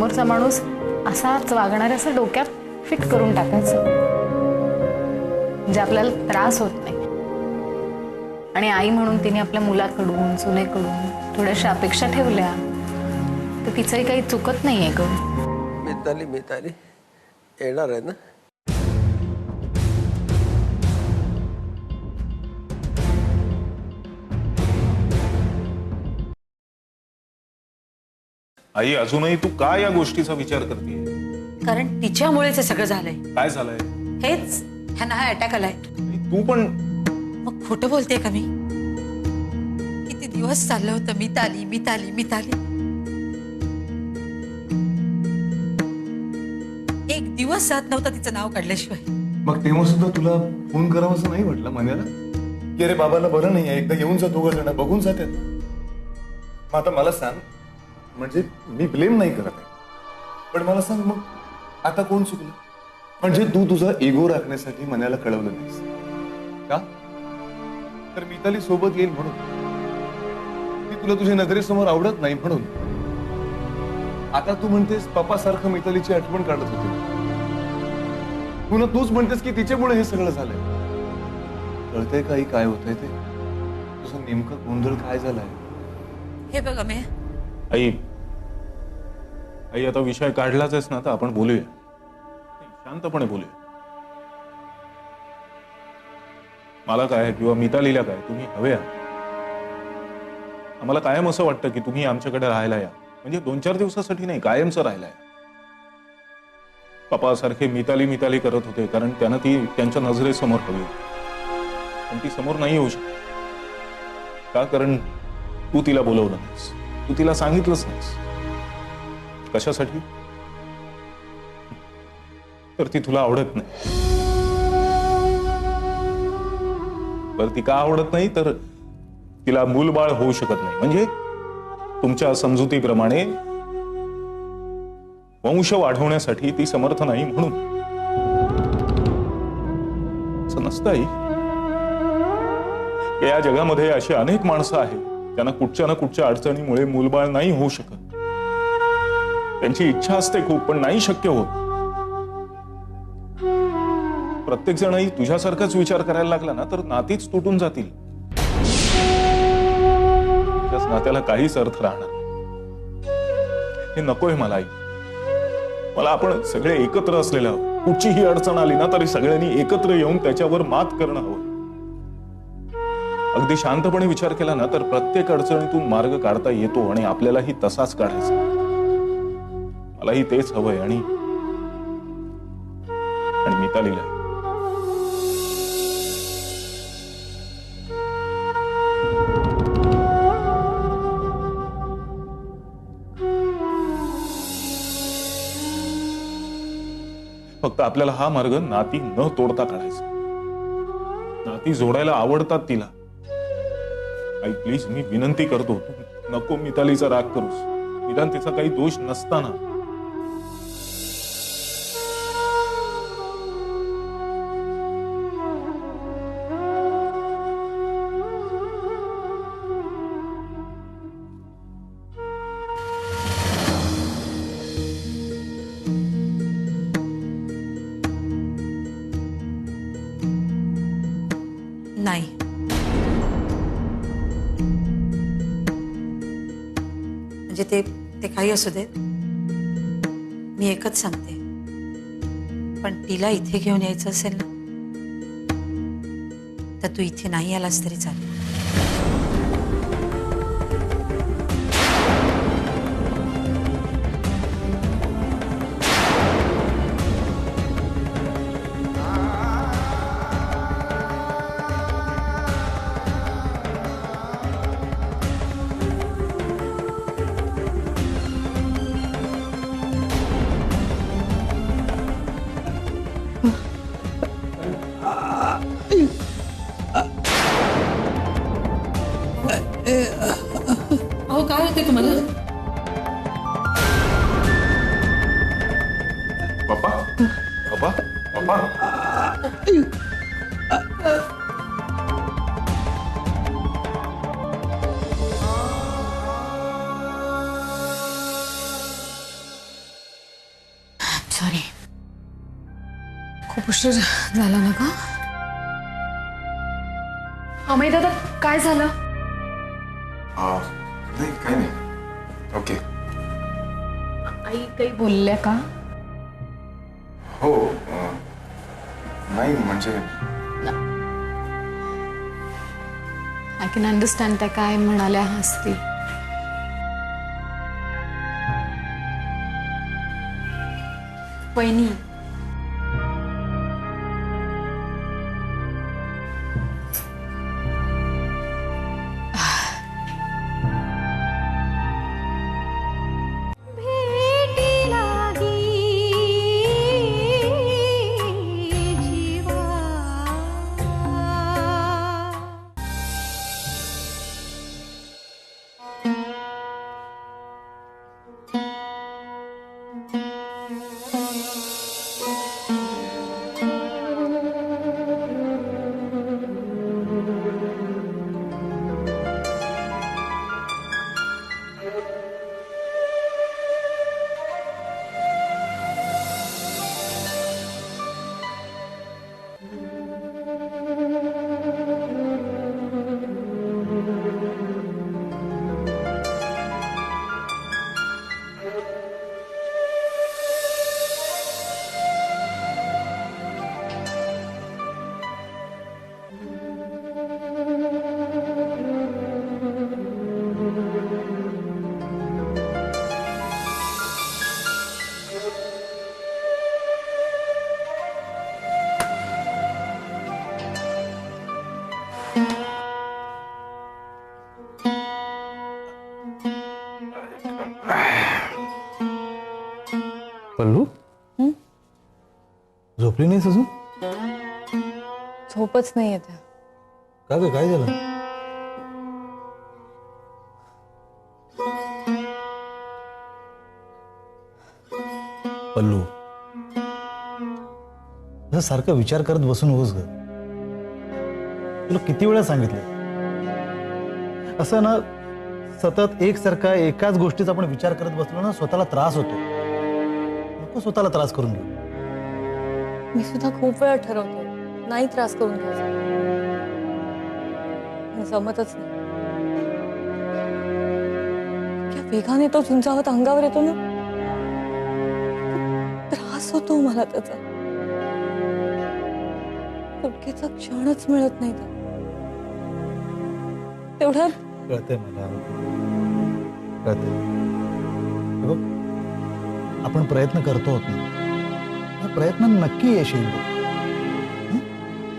समोरचा माणूस असाच वागणार असं डोक्यात फिट करून टाकायचं, म्हणजे आपल्याला त्रास होत नाही. आणि आई म्हणून तिने आपल्या मुलाकडून सुनेकडून थोड्याशा अपेक्षा ठेवल्या तर तिचंही काही चुकत नाहीये ग. मिताली येणार आहे ना? आई अजूनही तू का या गोष्टीचा विचार करते? कारण तिच्यामुळेच हे सगळं झालंय. काय झालंय? हेच ह्यांना हा अटॅक आलाय. तू पण मग खोटं बोलते का मी? किती दिवस चाललं होतं मिताली मिताली मिताली. एक दिवस जात नव्हता तिचं नाव काढल्याशिवाय. मग तेव्हा सुद्धा तुला फोन करावं असं नाही म्हटलं मन्याला की अरे बाबाला बरं नाही आहे, एकदा येऊन जा, दोघं जण बघून जातात. मग आता मला सांग, म्हणजे मी ब्लेम नाही करत आहे, पण मला सांग मग आता कोण चुकलं? म्हणजे तू तुझा इगो राखण्यासाठी मन्याला कळवलं नाहीस का? तर मिताली सोबत येईल म्हणून, ती तुला तुझ्या नजरेसमोर आवडत नाही म्हणून. आता तू म्हणतेस पप्पासारखं मितालीची आठवण काढत होते. पुन्हा तूच म्हणतेस की तिच्यामुळे हे सगळं झालंय. कळतंय काही काय होतंय ते? तुझं नेमकं गोंधळ काय झालाय? हे बघा मी आई आता विषय काढलाच आहेस ना, तर आपण बोलूया, शांतपणे बोलूया. मला काय किंवा मितालीला काय तुम्ही हवे आहात. आम्हाला कायम असं वाटतं की तुम्ही आमच्याकडे राहायला या, म्हणजे 2-4 दिवसासाठी नाही, कायमचं राहायला या. पप्पासारखे मिताली करत होते कारण त्यांना ती त्यांच्या नजरेसमोर हवी होती, पण ती समोर नाही येऊ शकत का? कारण तू तिला बोलवलं नाहीस, तू तिला सांगितलंच नाहीस. कशासाठी? तर ती तुला आवडत नाही. बरं, ती का आवडत नाही? तर तिला मूलबाळ होऊ शकत नाही, म्हणजे तुमच्या समजुतीप्रमाणे वंश वाढवण्यासाठी ती समर्थ नाही म्हणून. असं नसतं आई. या जगामध्ये अशी अनेक माणसं आहेत त्यांना कुठच्या ना कुठच्या अडचणीमुळे मूलबाळ नाही होऊ शकत. त्यांची इच्छा असते खूप, पण नाही शक्य होत. प्रत्येक जणही तुझ्यासारखाच विचार करायला लागला ना तर नातीच तुटून जातील. त्याच नात्याला काहीच अर्थ राहणार नाही. हे नकोय मला आई. मला आपण सगळे एकत्र असलेलं हवं. कुठचीही अडचण आली ना तरी सगळ्यांनी एकत्र येऊन त्याच्यावर मात करणं हवं. अगदी शांतपणे विचार केला ना तर प्रत्येक अडचणीतून मार्ग काढता येतो आणि आपल्यालाही तसाच काढायचा. मलाही तेच हवंय आणि मितालीला. फक्त आपल्याला हा मार्ग नाती न तोडता काढायचा. नाती जोडायला आवडतात तिला. आई प्लीज, मी विनंती करतो, तू नको मितालीचा राग करूस. निदान तिचा काही दोष नसताना. नाही, म्हणजे ते काही असू देत. मी एकच सांगते, पण तिला इथे घेऊन यायचं असेल ना तर तू इथे नाही आलास तरी चालेल. अहो काय होते तुम्हाला? पप्पा पप्पा पप्पा खूप उशीर झाला ना का? अमय दादा काय झालं? नाही काही नाही. ओके. आई काही बोलल्या का? हो नाही म्हणजे आय कॅन अंडरस्टँड त्या काय म्हणाल्या असतील. वहिनी पल्लू झोपली नाहीस अजून? झोपच नाही येत. का ग काय झालं? पल्लू असं सारखं विचार करत बसून नकोस ग. तुला किती वेळा सांगितलं असं ना सतत एकसारखा एकाच गोष्टीचा आपण विचार करत बसलो ना स्वतःला त्रास होतो. नको स्वतःला त्रास करून घेऊ. मी सुद्धा खूप वेळा ठरवते नाही त्रास करून घ्यायचा, पण जमतच नाही. इतक्या वेगाने तो झुंजावत अंगावर येतो ना, खूप त्रास होतो मला त्याचा. सुटकेचा क्षणच मिळत नाही तर. तेवढ्यात कळतंय मला, कळतंय. हे बघ, आपण प्रयत्न करतो आहोत ना, या प्रयत्न नक्की यश येईल.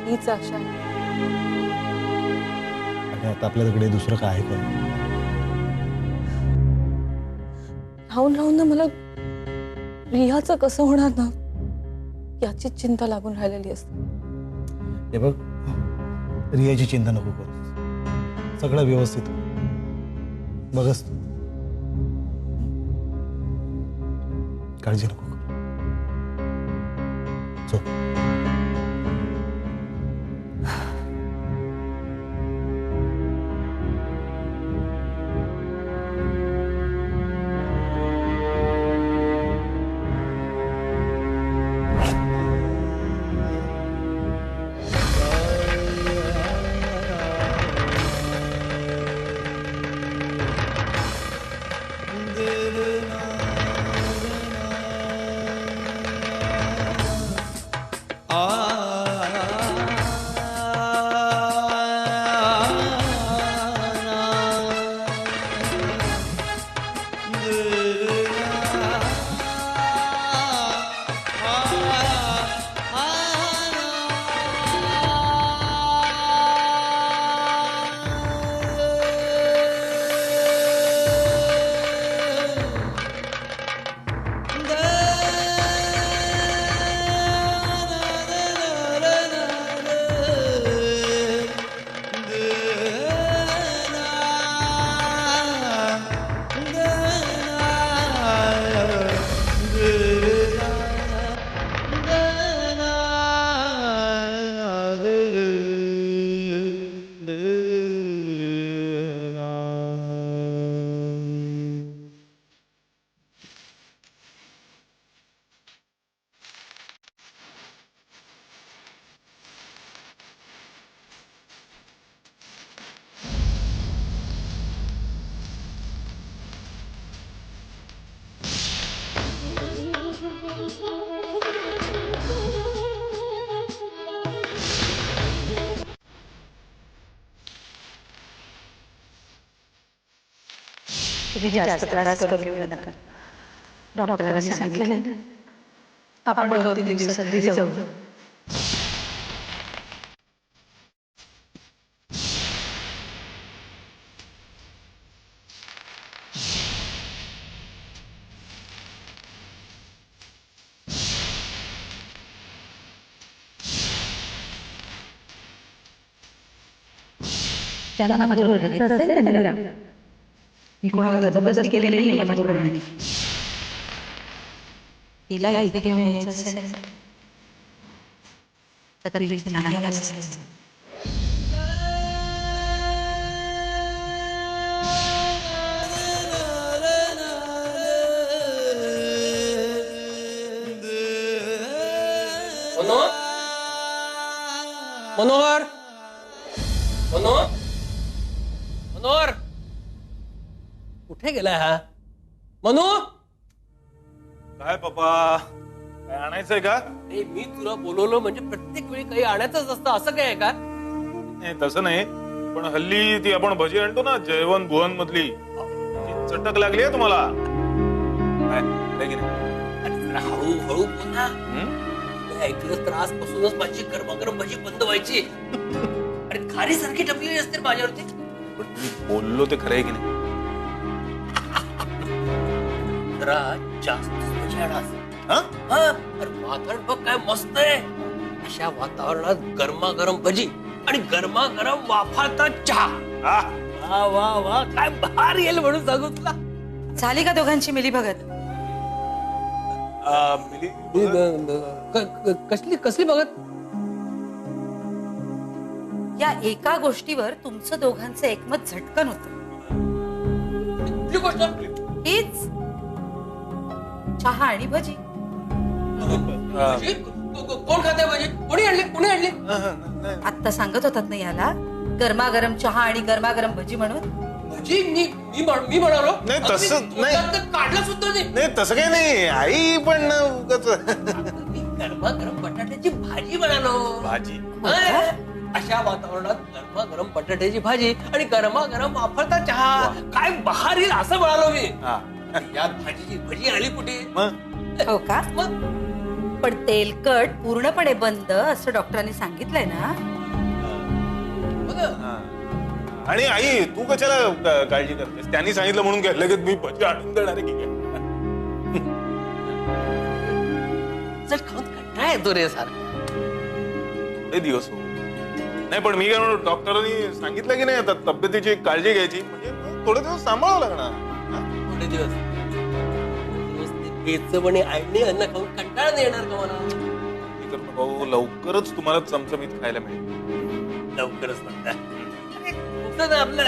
हीच आशा आहे. आणि आता आपल्याकडे दुसरं काय आहे काय? राहून राहून ना मला रियाचं कसं होणार ना याचीच चिंता लागून राहिलेली असते. हे बघ, रियाची चिंता नको करू. सगळं व्यवस्थित होईल. बघच तू. काळजी नको करू. झोप. तुम्ही जास्त त्रास करून घेऊ नका. डॉक्टरांनी सांगितलं आपण 2-3 दिवसात घरी जाऊ. ज्यांना माझ्याबरोबर राहायचं असेल त्यांनी राहा. मी कोणाला जबरदस्ती केलेली नाही माझ्याबरोबर नाही. तिला इथे घेऊन यायचं असेल तर इथे नाही आलं असेल. मनोहर मनोहर मनोहर कुठे गेलाय हा मनू? काय पप्पा, काय आणायचंय का? अरे मी तुला बोलवलं म्हणजे प्रत्येक वेळी काही आणायचंच असतं असं काय आहे का? नाही तसं नाही, पण हल्ली ती आपण भजी आणतो ना जयवंत भुवन मधली, ती चटक लागली आहे तुम्हाला. काय आहे की नाही? अरे जरा हळूहळू बोल ना. ऐकलं त्रास पासूनच माझी गरमागरम भजी बंद व्हायची. अरे खारी सारखी टपलेली असते माझ्यावरती. पण मी बोललो ते खरं आहे की नाही? जरा जास्त भजी आणा. हा? अरे वातावरण बघ काय मस्त आहे. अशा वातावरणात गरमागरम भजी आणि गरमागरम वाफाचा चहा. आ, वा वा वा काय भारी येईल म्हणून सांगू तुला. झाली का दोघांची मिलीभगत? मिली कसली कसली बघत? या एका गोष्टीवर तुमचं दोघांचं एकमत झटकन होतं. कुठली गोष्ट? हीच चहा आणि भजी. भजी? कोण खाते भजी? कोणी आणली? कोणी आणली? आत्ता सांगत होतात ना याला गरमागरम चहा आणि गरमागरम भजी म्हणून. भजी मी म्हणालो नाही, तसं नाही. काढला सुद्धा नाही. नाही तसं काही नाही आई, पण मी गरमागरम बटाट्याची भाजी म्हणालो. भाजी? अशा वातावरणात गरमागरम बटाट्याची भाजी आणि गरमागरम वाफरता चहा काय बहार येईल असं म्हणालो मी. यात भाजीची भजी आली कुठे? हो का? मग पण तेलकट पूर्णपणे बंद असं डॉक्टरांनी सांगितलंय ना. बघ आणि आई तू कशाला काळजी करतेस? त्यांनी सांगितलं म्हणून काय लगेच मी भजी आणून देणार आहे की काय? चल खाऊन कंटाळा येतो रे सार. थोडे दिवस हो. नाही पण मी काय म्हणतो, डॉक्टरांनी सांगितलं की नाही आता तब्येतीची काळजी घ्यायची, म्हणजे थोडे दिवस सांभाळावं लागणार. थोडे दिवस रोज ते बेचव आणि आळणी अन्न खाऊन कंटाळा नाही येणार का मला? हे करू नका हो, लवकरच तुम्हाला चमचमीत खायला मिळेल. लवकरच म्हणतात आपलं.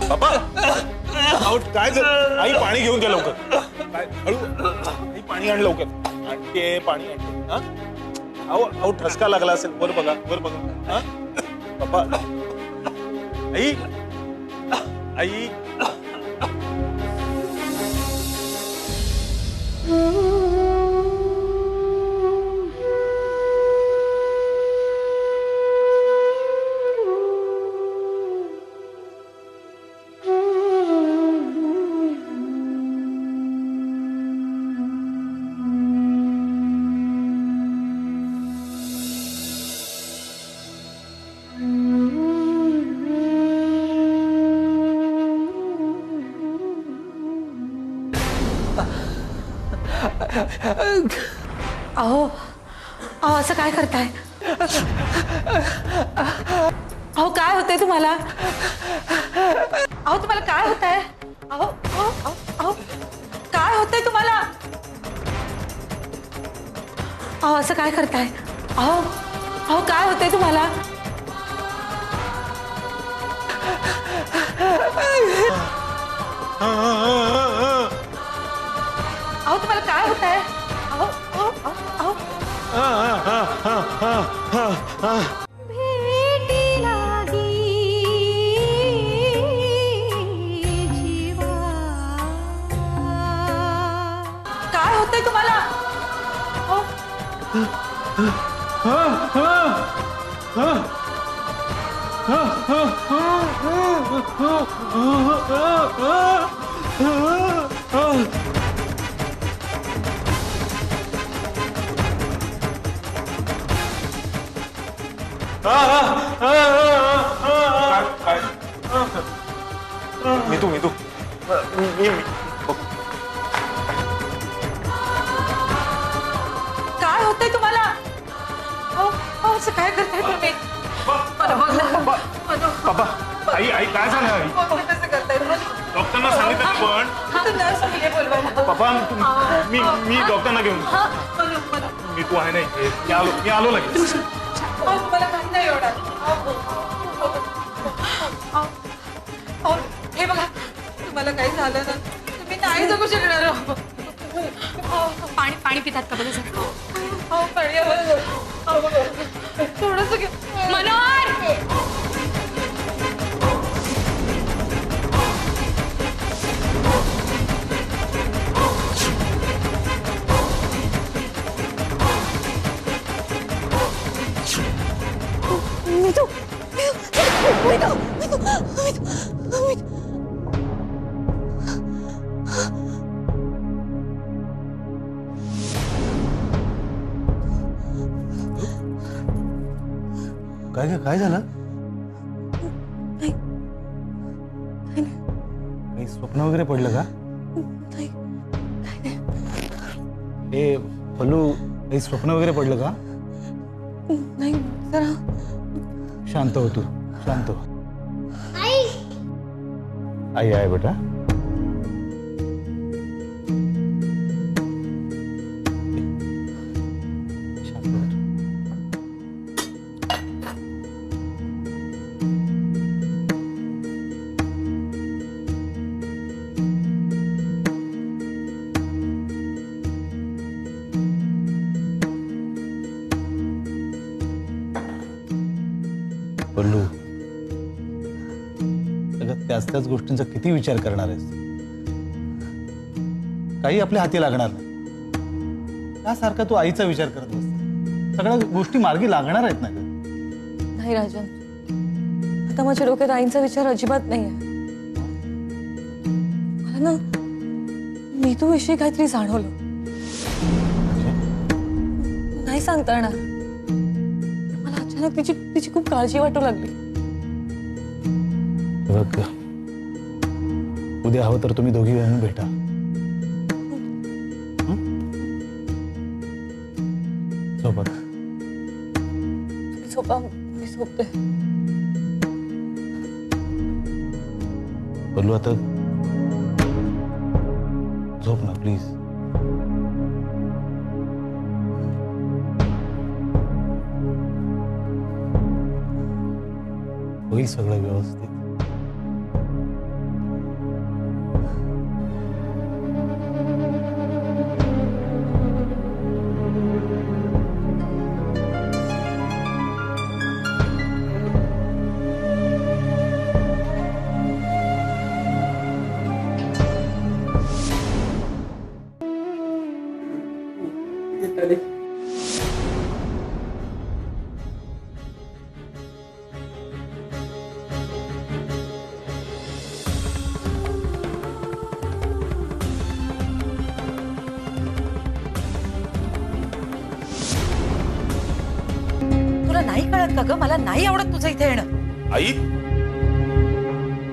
बाबा काय झालं? आई पाणी घेऊन द्या लवकर. काय हळू, आई पाणी आण लवकर. आणते पाणी आणते. हा अहो अहो ठसका लागला असेल. वर बघा वर बघा. हा बाबा आई आई अहो अहो असं काय करताय? अहो काय होतंय तुम्हाला? अहो तुम्हाला काय होतंय? अहो अहो अहो अहो काय होतंय तुम्हाला? अहो असं काय करताय? अहो अहो काय होतंय तुम्हाला? अहो तुम्हाला काय होतंय? अहो अहो अहो भेटी लागी जीवा. काय होतंय तुम्हाला? मितू मितू काय होतंय तुम्हाला? असं काय करताय तुम्ही? मला बघ ना. मनू, बाबा आई आई काय झालं आई बघ ना कसं करताय. डॉक्टरना सांगितलं पण आता नर्स गेले बोलवायला. पप्पा मी डॉक्टरना घेऊन हा, मनू, मनू. मी तू आहे नाही मी आलो लगेच तुम्हाला काही नाही होणार. हे बघा, तुम्हाला काही झालं ना तुम्ही नाही जगू शकणार. पाणी पाणी पितात का बघा सर. पाणी थोडस घे. मनोहर मितू मितू मितू मितू मितू काय झालं? नाही काही स्वप्न वगैरे पडलं का? नाही हे पल्लू काही स्वप्न वगैरे पडलं का? नाही जरा शांत हो तू, शांत हो. आई आहे बेटा. शांत हो बेटा. पल्लू, अगं त्याच गोष्टींचा किती विचार करणार आहेस? काही आपल्या हाती लागणार नाही. त्यासारखा तू आईचा विचार करत बस. सगळ्या गोष्टी मार्गी लागणार आहेत ना ग. नाही राजन, आता माझ्या डोक्यात आईंचा विचार अजिबात नाहीये. मला ना मीतू विषयी काहीतरी जाणवलं. नाही सांगता येणार. मला अचानक तिची खूप काळजी वाटू लागली. बघ, उद्या हवं तर तुम्ही दोघी येऊन भेटा. झोपा. झोपा, मी झोपते. बोलू आता झोप ना प्लीज. होईल सगळं व्यवस्थित. तुला नाही कळत का ग? मला नाही आवडत तुझं इथे येणं. आई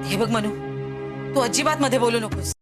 हे बघ मनू, तू अजिबात मध्ये बोलू नकोस.